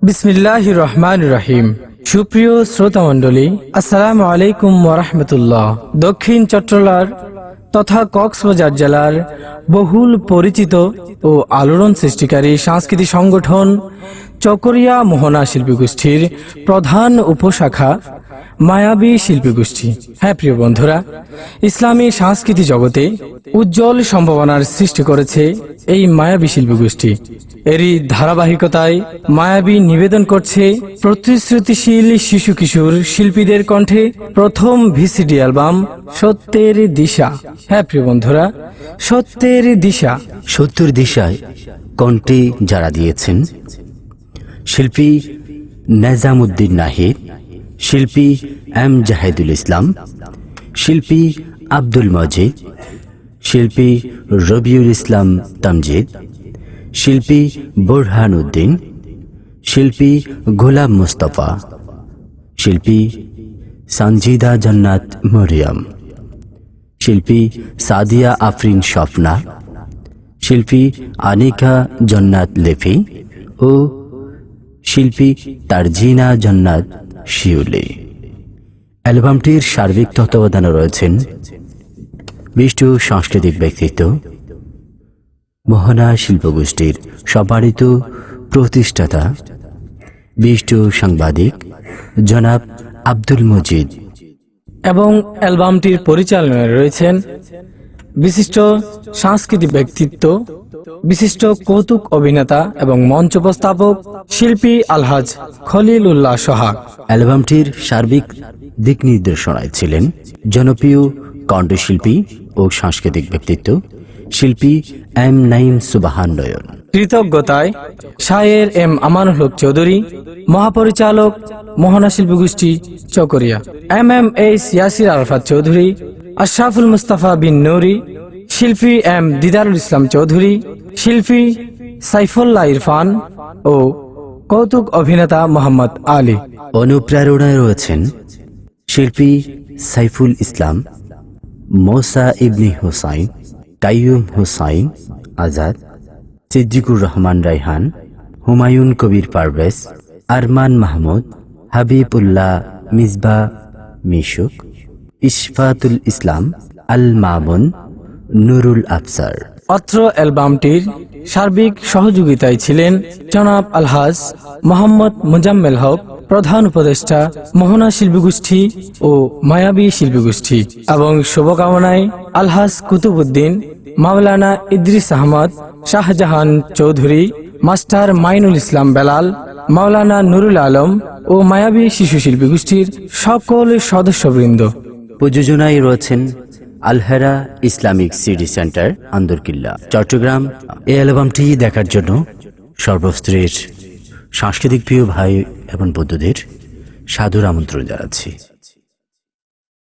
বিসমিল্লাহির রহমানির রহিম। সুপ্রিয় শ্রোতা মণ্ডলী, আসসালামু আলাইকুম ওয়া রাহমাতুল্লাহ। দক্ষিণ চট্টলার তথা কক্সবাজার জেলার বহুল পরিচিত ও আলোড়ন সৃষ্টিকারী সাংস্কৃতিক সংগঠন চকরিয়া মোহনা শিল্পীগোষ্ঠীর প্রধান উপশাখা মায়াবী শিল্পীগোষ্ঠী। হ্যাঁ প্রিয় বন্ধুরা, ইসলামী সংস্কৃতি জগতে উজ্জ্বল সম্ভাবনার সৃষ্টি করেছে এই মায়াবী শিল্পীগোষ্ঠী। এরই ধারাবাহিকতায় মায়াবী নিবেদন করছে প্রতিশ্রুতিশীল শিশু কিশোর শিল্পীদের কণ্ঠে প্রথম ভিসিডি অ্যালবাম সত্যের দিশা। হ্যাঁ প্রিয় বন্ধুরা, সত্যের দিশা। সত্যের দিশায় কণ্ঠে যারা দিয়েছেন শিল্পী নেজামুদ্দিন নাহিদ, শিল্পী এম জাহিদুল ইসলাম, শিল্পী আব্দুল মজিদ, শিল্পী রবিউল ইসলাম তামজিদ, শিল্পী বোরহান উদ্দিন, শিল্পী গোলাম মুস্তফা, শিল্পী সানজিদা জান্নাত মরিয়ম, শিল্পী সাদিয়া আফরিন স্বপ্না, শিল্পী আনিকা জান্নাত লেফি ও শিল্পী তারজিনা জান্নাত শিউলি। অ্যালবামটির সার্বিক তত্ত্বাবধানে রয়েছেন বিশিষ্ট সাংস্কৃতিক ব্যক্তিত্ব, মোহনা শিল্পগোষ্ঠীর সম্মানিত প্রতিষ্ঠাতা, বিশিষ্ট সাংবাদিক জনাব আব্দুল মজিদ, এবং অ্যালবামটির পরিচালনায় রয়েছেন বিশিষ্ট সাংস্কৃতিক ব্যক্তিত্ব, বিশিষ্ট কৌতুক অভিনেতা এবং মঞ্চ উপস্থাপক শিল্পী আলহাজ খলিল উল্লাহ সোহাগ। অ্যালবামটির সার্বিক দিক নির্দেশনায় ছিলেন জনপ্রিয় কণ্ঠশিল্পী ও সাংস্কৃতিক ব্যক্তিত্ব শিল্পী এম নাইম সুবাহান নয়ন। কৃতজ্ঞতায় শায়ের এম আমানুল হক চৌধুরী, মহাপরিচালক মোহনা শিল্পগোষ্ঠী চকরিয়া, এম ইয়াসির আরাফাত চৌধুরী, আশরাফুল মুস্তাফা বিন নুরি, শিল্পী এম দিদারুল ইসলাম চৌধুরী, শিল্পী সাইফুল্লাহ ইরফান ও কৌতুক অভিনেতা মোহাম্মদ আলী। অনুপ্রেরণায় রয়েছেন শিল্পী সাইফুল ইসলাম, মোসা ইবনি হোসাইন, কাইয়ুম হোসাইন আজাদ, সিদ্দিকুর রহমান রায়হান, হুমায়ুন কবির পারভেজ, আরমান মাহমুদ, হাবিবুল্লাহ মিসবা মিশুক, ইশফাতুল ইসলাম আল মামুন, নুরুল আফসার। অত্র অ্যালবামটির সার্বিক সহযোগিতায় ছিলেন জনাব আলহাজ মোহাম্মদ মুজাম্মেল হক, প্রধান উপদেষ্টা মোহনা শিল্পীগোষ্ঠী ও মায়াবী শিল্পীগোষ্ঠী, এবং শুভকামনায় আলহাজ কুতুবউদ্দিন, মাওলানা ইদ্রিস আহমদ, শাহজাহান চৌধুরী, মাস্টার মাইনুল ইসলাম বেলাল, মাওলানা নুরুল আলম ও মায়াবী শিশু শিল্পীগোষ্ঠীর সকল সদস্যবৃন্দ। প্রযোজনায় রয়েছেন Alhera Islamic CD centre, Andarkilla, Chittagong. এই অ্যালবামটি দেখার জন্য সর্বস্তরের সাংস্কৃতিক প্রিয় ভাই এবং বন্ধুদের সাদর আমন্ত্রণ জানাচ্ছি।